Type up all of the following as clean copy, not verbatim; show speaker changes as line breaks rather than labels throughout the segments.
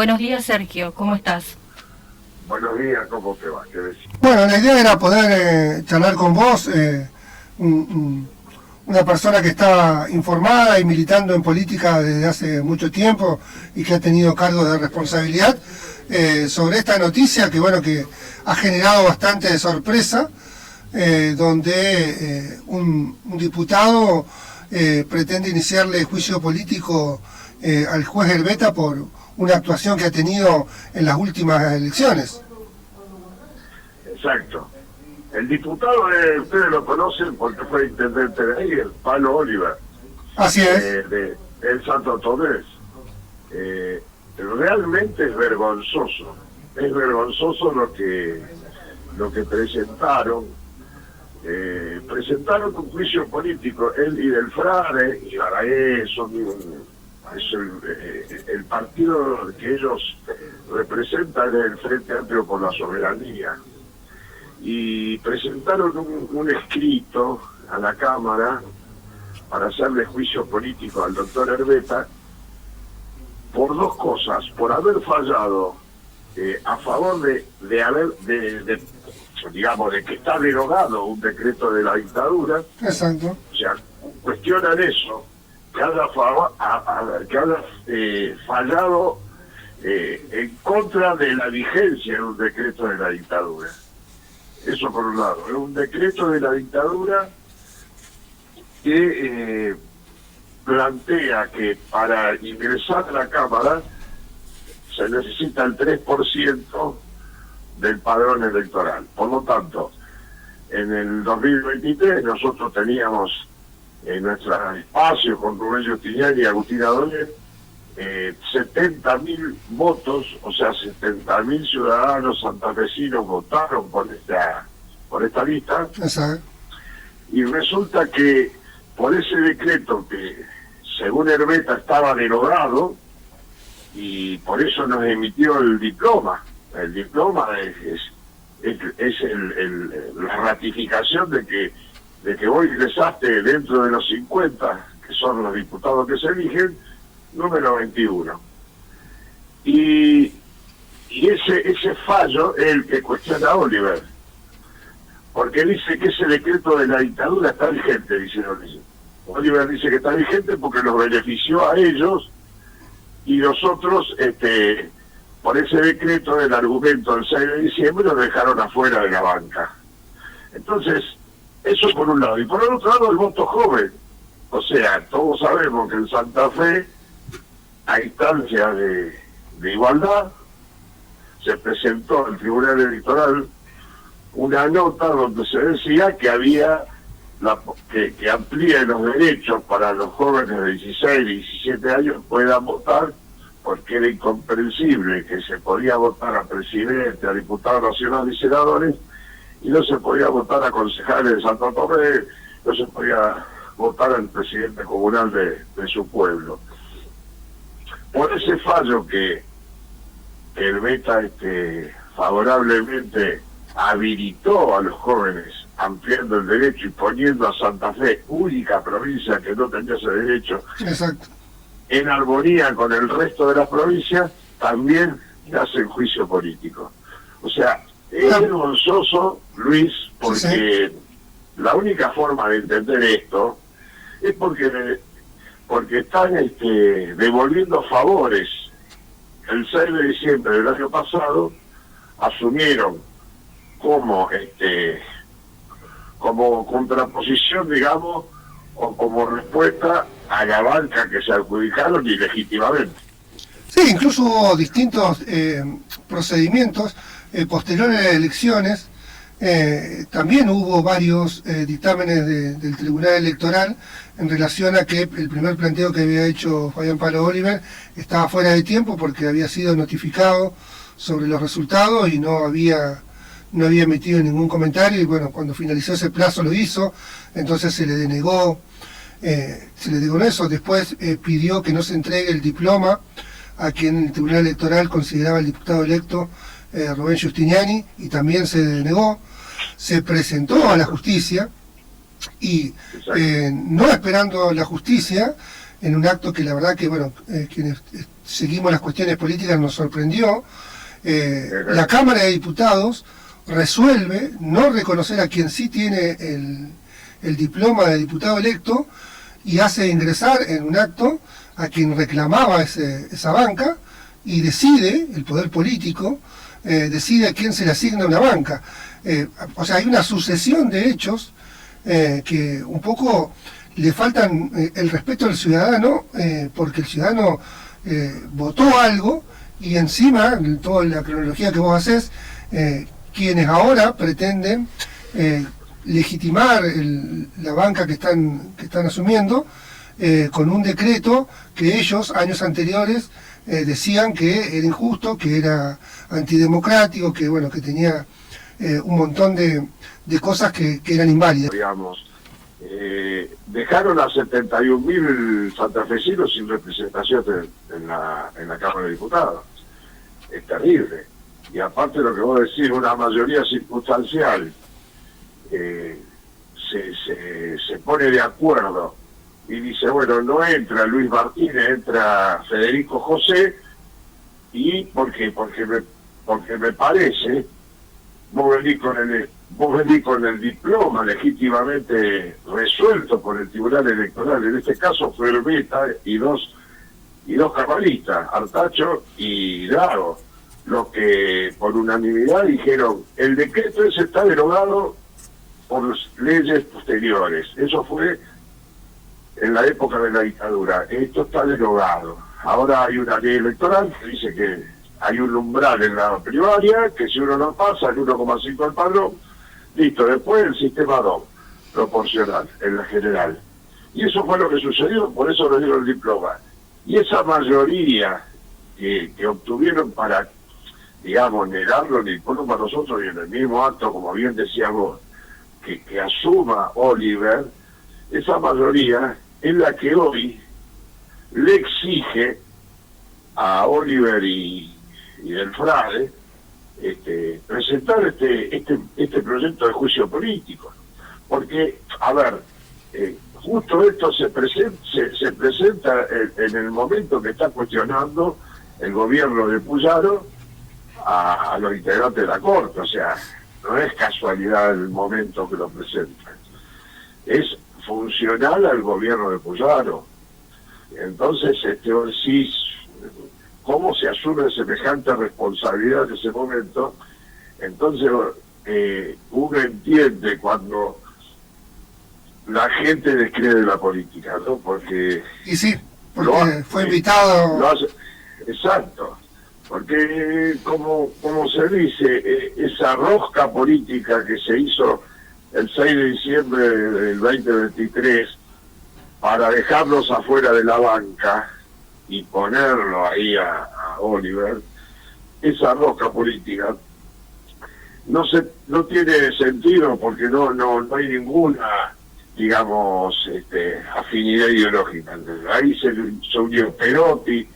Buenos días, Sergio, ¿cómo estás?
Buenos días, ¿cómo te va? ¿Qué decís?
Bueno, la idea era poder charlar con vos, una persona que está informada y militando en política desde hace mucho tiempo y que ha tenido cargos de responsabilidad, sobre esta noticia que bueno que ha generado bastante sorpresa, donde un diputado pretende iniciarle juicio político al juez Herbeta por una actuación que ha tenido en las últimas elecciones.
Exacto. El diputado, ustedes lo conocen porque fue intendente de ahí, el Palo Oliver.
Así es.
De El Santo Tomé. Realmente es vergonzoso. Es vergonzoso lo que presentaron. Presentaron un juicio político. Él y Del Frade y Balaguer son el partido que ellos representan es el Frente Amplio por la Soberanía. Y presentaron un escrito a la Cámara para hacerle juicio político al doctor Herbeta por dos cosas: por haber fallado a favor de que está derogado un decreto de la dictadura.
Exacto.
O sea, cuestionan eso, que haya fallado en contra de la vigencia de un decreto de la dictadura. Eso por un lado. Es un decreto de la dictadura que plantea que para ingresar a la Cámara se necesita el 3% del padrón electoral. Por lo tanto, en el 2023 nosotros teníamos en nuestro espacio con Rubén Giustiniani y Agustín Adonet 70.000 votos, o sea, 70.000 ciudadanos santafesinos votaron por esta lista.
Exacto.
Y resulta que por ese decreto que según Herbeta estaba derogado, y por eso nos emitió el diploma. El diploma es la ratificación de que vos ingresaste dentro de los 50, que son los diputados que se eligen, número 21. Y ese fallo es el que cuestiona a Oliver, porque dice que ese decreto de la dictadura está vigente, dice Oliver. Oliver dice que está vigente porque los benefició a ellos, y nosotros, por ese decreto del argumento del 6 de diciembre, nos dejaron afuera de la banca. Entonces, eso por un lado. Y por el otro lado, el voto joven. O sea, todos sabemos que en Santa Fe, a instancia de igualdad, se presentó al Tribunal Electoral una nota donde se decía que había que amplíe los derechos para los jóvenes de 16 y 17 años puedan votar, porque era incomprensible que se podía votar a presidente, a diputado nacional y senadores, y no se podía votar a concejales de Santo Tomé, no se podía votar al presidente comunal de su pueblo. Por ese fallo que Herbeta favorablemente habilitó a los jóvenes, ampliando el derecho y poniendo a Santa Fe, única provincia que no tenía ese derecho,
Exacto,
en armonía con el resto de las provincias, también hacen juicio político. O sea, es vergonzoso, Luis, porque la única forma de entender esto es porque están devolviendo favores. El 6 de diciembre del año pasado asumieron como contraposición, digamos, o como respuesta a la banca que se adjudicaron ilegítimamente.
Sí, incluso hubo distintos procedimientos posteriores a las elecciones. También hubo varios dictámenes del Tribunal Electoral en relación a que el primer planteo que había hecho Fabián Palo Oliver estaba fuera de tiempo porque había sido notificado sobre los resultados y no había emitido ningún comentario, y bueno, cuando finalizó ese plazo lo hizo, entonces se le denegó eso. Después pidió que no se entregue el diploma a quien el Tribunal Electoral consideraba el diputado electo Rubén Giustiniani, y también se denegó. Se presentó a la justicia y no esperando la justicia, en un acto que la verdad que, bueno, quienes seguimos las cuestiones políticas, nos sorprendió. La Cámara de Diputados resuelve no reconocer a quien sí tiene el diploma de diputado electo y hace ingresar en un acto a quien reclamaba esa banca, y decide, el poder político, decide a quién se le asigna una banca. O sea, hay una sucesión de hechos que un poco le faltan el respeto al ciudadano, porque el ciudadano votó algo, y encima, toda la cronología que vos hacés, quienes ahora pretenden legitimar la banca que están asumiendo, con un decreto que ellos, años anteriores, decían que era injusto, que era antidemocrático, que bueno, que tenía un montón de cosas que eran inválidas.
Digamos, dejaron a 71.000 santafesinos sin representación en la Cámara de Diputados. Es terrible. Y aparte lo que vos decís, una mayoría circunstancial se pone de acuerdo y dice, bueno, no entra Luis Martínez, entra Federico José, y porque me parece, vos venís con el diploma legítimamente resuelto por el Tribunal Electoral, en este caso fue Herbeta y dos cabalistas, Artacho y Drago, los que por unanimidad dijeron, el decreto ese está derogado por leyes posteriores. Eso fue en la época de la dictadura. Esto está derogado. Ahora hay una ley electoral que dice que hay un umbral en la primaria, que si uno no pasa el 1,5 al padrón, listo, después el sistema 2, proporcional, en la general. Y eso fue lo que sucedió, por eso le dieron el diploma. Y esa mayoría que obtuvieron para, digamos, negarlo ni por para nosotros, y en el mismo acto, como bien decías vos, que asuma Oliver, esa mayoría es la que hoy le exige a Oliver y del Frade presentar este proyecto de juicio político. Porque, a ver, justo esto se presenta en el momento que está cuestionando el gobierno de Puyaro a los integrantes de la Corte. O sea, no es casualidad el momento que lo presentan. Es funcional al gobierno de Puyaro. Entonces, sí, ¿cómo se asume semejante responsabilidad en ese momento? Entonces, uno entiende cuando la gente descree de la política, ¿no? Porque...
Y sí, porque fue invitado...
Exacto. Porque, como se dice, esa rosca política que se hizo el 6 de diciembre del 2023 para dejarlos afuera de la banca y ponerlo ahí a Oliver, esa rosca política no tiene sentido, porque no hay ninguna, digamos, afinidad ideológica. Ahí se unió Perotti,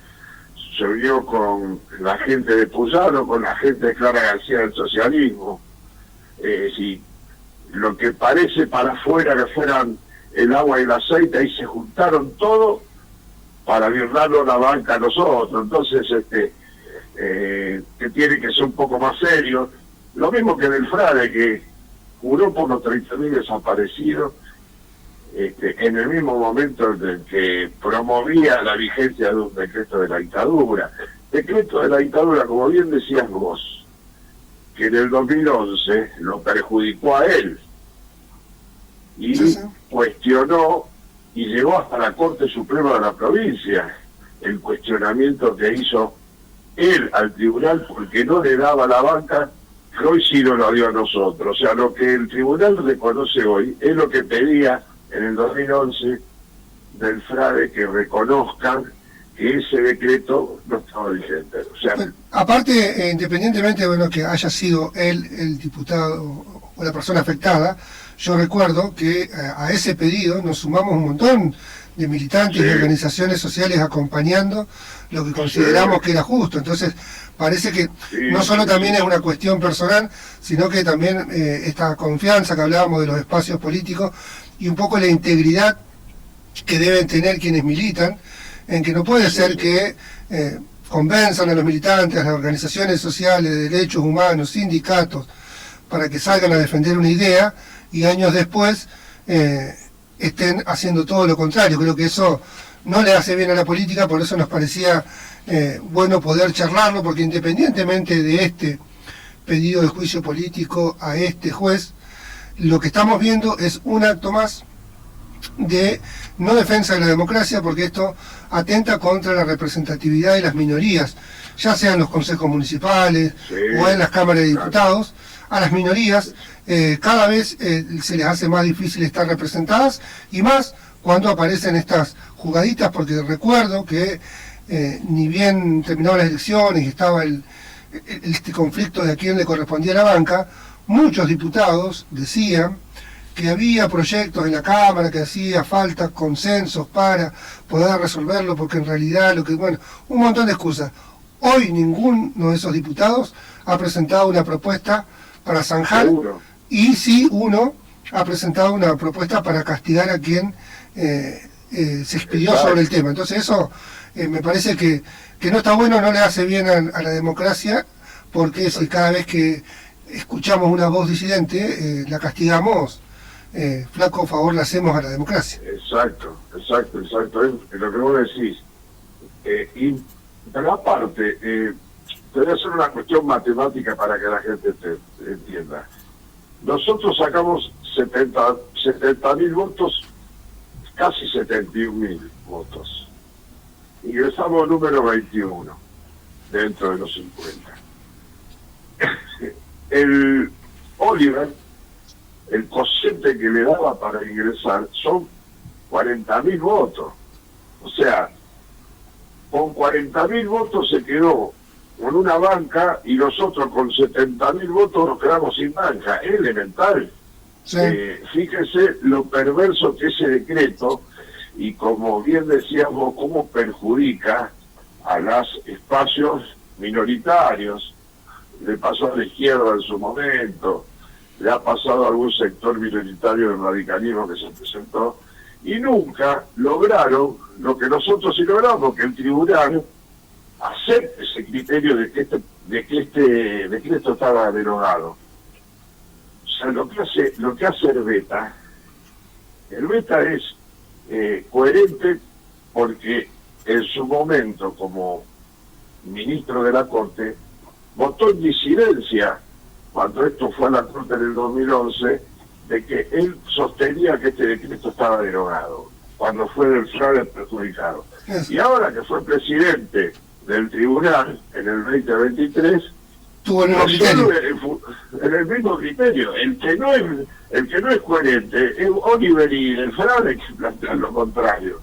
se unió con la gente de Puyaro, con la gente de Clara García del socialismo. Si lo que parece para afuera que fueran el agua y el aceite, ahí se juntaron todo para virlarlo a la banca a nosotros. Entonces, que tiene que ser un poco más serio. Lo mismo que del Frade, que juró por los 30.000 desaparecidos, en el mismo momento en el que promovía la vigencia de un decreto de la dictadura. Decreto de la dictadura, como bien decías vos, que en el 2011 lo perjudicó a él y cuestionó y llegó hasta la Corte Suprema de la provincia el cuestionamiento que hizo él al tribunal, porque no le daba la banca, que hoy sí no lo dio a nosotros. O sea, lo que el tribunal reconoce hoy es lo que pedía en el 2011 del Frade, que reconozcan que ese decreto no estaba vigente. O sea,
bueno, aparte, independientemente de que haya sido él el diputado o la persona afectada, yo recuerdo que a ese pedido nos sumamos un montón de militantes y organizaciones sociales acompañando lo que consideramos que era justo. Entonces, parece que no solo también es una cuestión personal, sino que también esta confianza que hablábamos de los espacios políticos y un poco la integridad que deben tener quienes militan, en que no puede ser que convenzan a los militantes, a las organizaciones sociales de derechos humanos, sindicatos, para que salgan a defender una idea y años después estén haciendo todo lo contrario. Creo que eso no le hace bien a la política, por eso nos parecía bueno poder charlarlo, porque independientemente de este pedido de juicio político a este juez, lo que estamos viendo es un acto más de no defensa de la democracia, porque esto atenta contra la representatividad de las minorías, ya sea en los consejos municipales o en las cámaras de diputados. A las minorías cada vez se les hace más difícil estar representadas, y más cuando aparecen estas jugaditas, porque recuerdo que ni bien terminaron las elecciones y estaba este conflicto de a quién le correspondía la banca, muchos diputados decían que había proyectos en la Cámara, que hacía falta consensos para poder resolverlo, porque en realidad un montón de excusas. Hoy ninguno de esos diputados ha presentado una propuesta para zanjar, y sí uno ha presentado una propuesta para castigar a quien se expidió sobre el tema. Entonces eso me parece que no está bueno, no le hace bien a la democracia, porque si cada vez que escuchamos una voz disidente la castigamos, flaco favor le hacemos a la democracia.
Exacto, es lo que vos decís. Pero aparte, te voy a hacer una cuestión matemática para que la gente te entienda. Nosotros sacamos 70.000 votos, casi 71.000 votos. Ingresamos número 21 dentro de los 50. El Oliver, el cociente que le daba para ingresar son 40.000 votos. O sea, con 40.000 votos se quedó con una banca, y nosotros con 70.000 votos nos quedamos sin banca. Es elemental. Sí. Fíjese lo perverso que ese decreto, y como bien decíamos, cómo perjudica a los espacios minoritarios. Le pasó a la izquierda en su momento, le ha pasado a algún sector minoritario del radicalismo que se presentó, y nunca lograron lo que nosotros sí logramos, que el tribunal acepte ese criterio de que esto estaba derogado. O sea, lo que hace el Beta es coherente, porque en su momento, como ministro de la Corte, votó en disidencia cuando esto fue a la Corte en el 2011, de que él sostenía que este decreto estaba derogado, cuando fue del fraude perjudicado. Y ahora que fue presidente del tribunal en el 2023,
tuvo el mismo criterio.
En el mismo criterio. El que no es coherente es Oliver y el fraude, que plantean lo contrario.